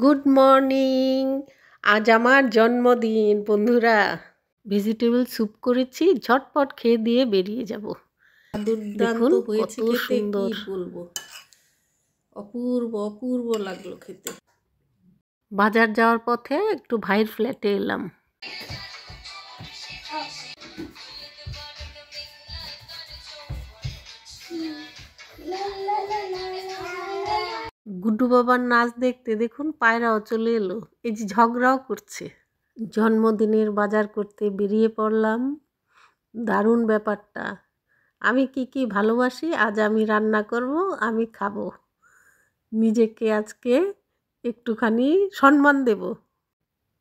Good morning. আজ আমার জন্মদিন বন্ধুরা। ভেজিটেবল স্যুপ করেছি, ঝটপট খেয়ে দিয়ে বেরিয়ে যাব। দুর্দান্ত হয়েছে কত খেতে, সুন্দর, কি বলবো, অপূর্ব অপূর্ব লাগলো খেতে। বাজার যাওয়ার পথে একটু ভাইয়ের ফ্ল্যাটে এলাম। গুড্ডু বাবার নাচ দেখতে দেখুন পায়রাও চলে এলো, এই যে ঝগড়াও করছে। জন্মদিনের বাজার করতে বেরিয়ে পড়লাম। দারুণ ব্যাপারটা। আমি কি ভালোবাসি, আজ আমি রান্না করব, আমি খাবো। নিজেকে আজকে একটুখানি সম্মান দেব।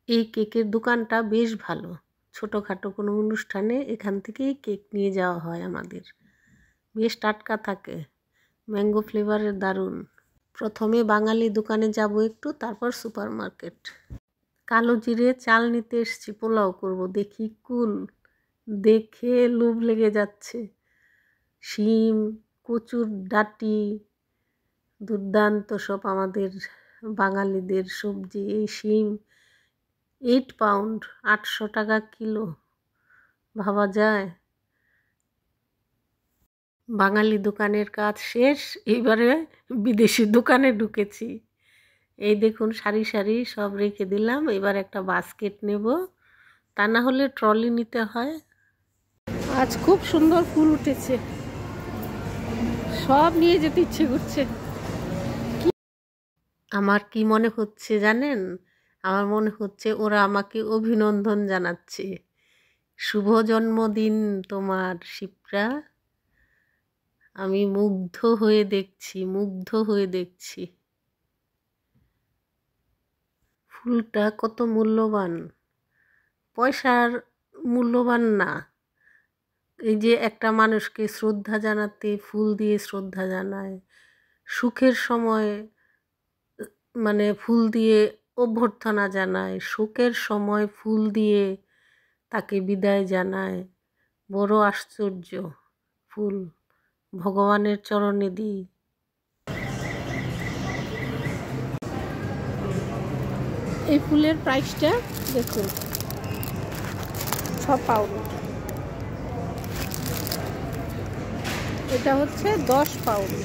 এই কেকের দোকানটা বেশ ভালো। ছোটোখাটো কোনো অনুষ্ঠানে এখান থেকেই কেক নিয়ে যাওয়া হয় আমাদের। বেশ টাটকা থাকে, ম্যাঙ্গো ফ্লেভারের, দারুণ। প্রথমে বাঙালি দোকানে যাব একটু, তারপর সুপার মার্কেট। কালো জিরে চাল নিতে এসছি, পোলাও করব। দেখি কুল, দেখে লোভ লেগে যাচ্ছে। শিম, কচুর ডাঁটি, দুর্দান্ত সব আমাদের বাঙালিদের সবজি। এই শিম 8 পাউন্ড, 800 টাকা কিলো, ভাবা যায়। বাঙালি দোকানের কাজ শেষ, এইবারে বিদেশি দোকানে ঢুকেছি। এই দেখুন সারি সারি সব রেখে দিলাম। এবার একটা বাস্কেট নেব, তা না হলে ট্রলি নিতে হয়। আজ খুব সুন্দর ফুল উঠেছে, সব নিয়ে যেতে ইচ্ছে করছে। আমার কি মনে হচ্ছে জানেন? আমার মনে হচ্ছে ওরা আমাকে অভিনন্দন জানাচ্ছে। শুভ জন্মদিন তোমার শিপ্রা। আমি মুগ্ধ হয়ে দেখছি। ফুলটা কত মূল্যবান, পয়সার মূল্যবান না। এই যে একটা মানুষকে শ্রদ্ধা জানাতে ফুল দিয়ে শ্রদ্ধা জানায়, সুখের সময় মানে ফুল দিয়ে অভ্যর্থনা জানায়, শোকের সময় ফুল দিয়ে তাকে বিদায় জানায়। বড় আশ্চর্য। ফুল ভগবানের চরণে দিই। এই ফুলের প্রাইসটা দেখুন, 6 পাউন্ড। এটা হচ্ছে 10 পাউন্ড।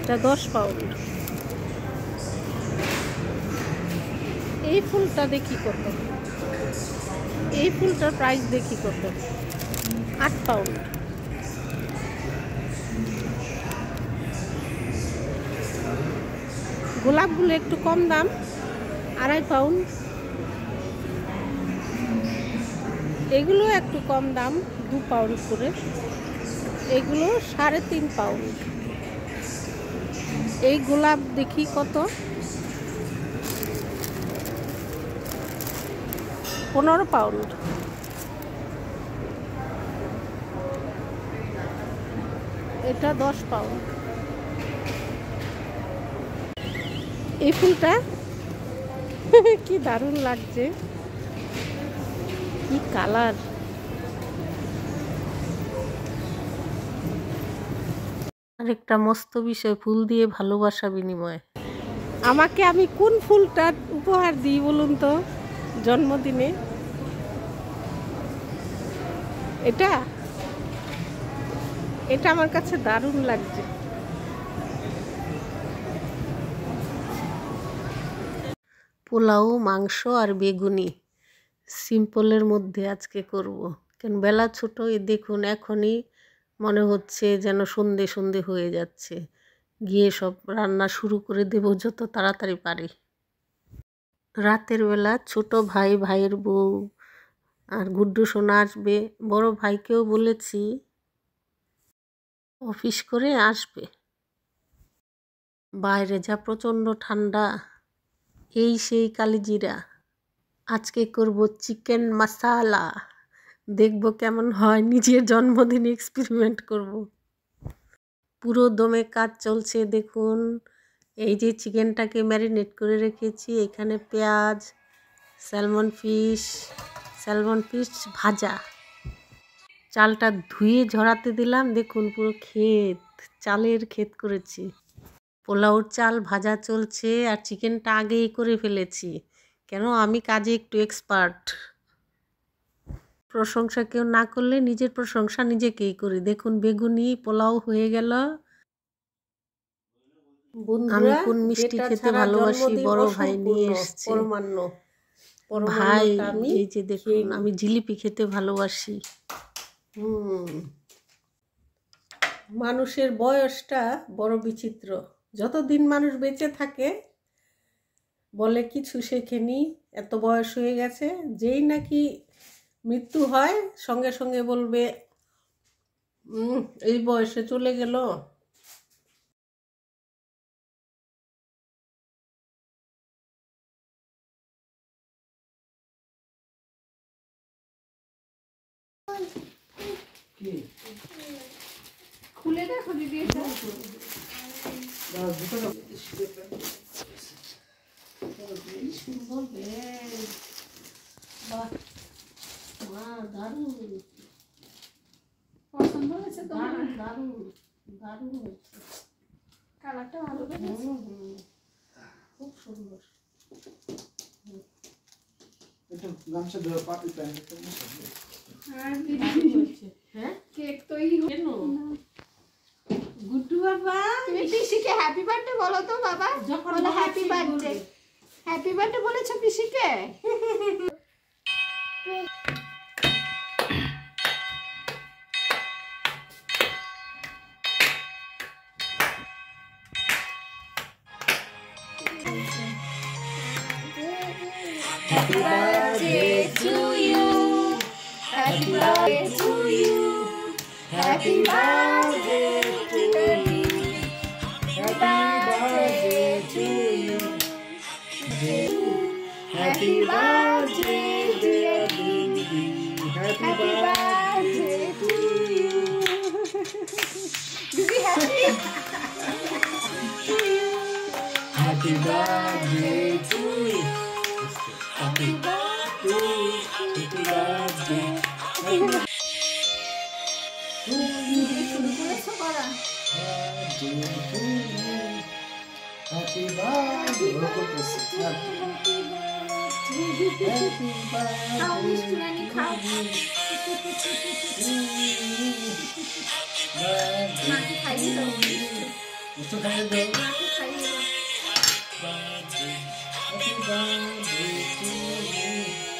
এটা 10 পাউন্ড। এই ফুলটা দেখি কত, এই ফুলটার প্রাইস দেখি কত, 8 পাউন্ড। গোলাপগুলো একটু কম দাম, 2.5 পাউন্ড। এগুলো একটু কম দাম, 2 পাউন্ড করে। এগুলো 3.5 পাউন্ড। এই গোলাপ দেখি কত, 15 পাউন্ড। এটা 10 পাউন্ড। এই ফুলটা কি দারুণ লাগছে, কি কালার। আরেকটা মস্ত বিষয়, ফুল দিয়ে ভালোবাসা বিনিময়। আমাকে আমি কোন ফুলটা উপহার দিই বলুন তো জন্মদিনে? এটা এটা আমার কাছে দারুণ লাগছে। পোলাও, মাংস আর বেগুনি সিম্পলের মধ্যে আজকে করব, কেন বেলা ছোট। এ দেখুন এখনই মনে হচ্ছে যেন সন্ধে সন্ধে হয়ে যাচ্ছে। গিয়ে সব রান্না শুরু করে দেব যত তাড়াতাড়ি পারি। রাতের বেলা ছোট ভাই, ভাইয়ের বউ আর গুড্ডু সোনা আসবে। বড় ভাইকেও বলেছি অফিস করে আসবে। বাইরে যা প্রচণ্ড ঠান্ডা। এই সেই কালিজিরা। আজকে করব চিকেন মশালা, দেখব কেমন হয়। নিজের জন্মদিনে এক্সপেরিমেন্ট করব। পুরো দমে কাজ চলছে দেখুন। এই যে চিকেনটাকে ম্যারিনেট করে রেখেছি, এখানে পেঁয়াজ, স্যালমন ফিশ ভাজা। চালটা ধুয়ে ঝরাতে দিলাম, দেখুন পুরো ক্ষেত, চালের ক্ষেত করেছি। পোলাওর চাল ভাজা চলছে আর চিকেনটা আগেই করে ফেলেছি, কেন আমি কাজে একটু এক্সপার্ট। প্রশংসা কেউ না করলে নিজের প্রশংসা নিজেকেই করি। দেখুন বেগুনি পোলাও হয়ে গেল। আমি কোন মিষ্টি খেতে ভালোবাসি, বড় ভাই নিয়ে এসছে। ভাই এই যে দেখুন, আমি জিলিপি খেতে ভালোবাসি। মানুষের বয়সটা বড় বিচিত্র। যতদিন মানুষ বেঁচে থাকে বলে কিছু শেখেনি, এত বয়স হয়ে গেছে। যেই নাকি মৃত্যু হয় সঙ্গে সঙ্গে বলবে এই বয়সে চলে গেল। খুলে দেখো দিদি এটা। পছন্দ হয়েছে তোমার? দারুণ দারুণ হয়েছে, কালারটা ভালো লেগেছে। খুব সুন্দর। এটা গামছা দেওয়া পাপি প্যান্ট আর দিদি হ্যাঁ কেক তৈরি কেন গুড্ডু বাবা? তুমি পিসিকে হ্যাপি বার্থডে বলো তো বাবা। যখন বলো বলেছি হ্যাপি বার্থডে। হ্যাপি বার্থডে বলেছো পিসিকে? Happy birthday to you. Happy birthday to you. Happy birthday to you. Happy birthday to you. Happy birthday dear Didi. Happy birthday to you. Didi happy. Happy birthday to you. Happy birthday. Happy birthday. শুরু করেছো করা? Happy birthday খাও মিষ্টি রানী খাও। মাকে খাইয়ে দাও। একটু খাইয়ে দাও। মাকে খাইয়ে দাও। Happy birthday to you.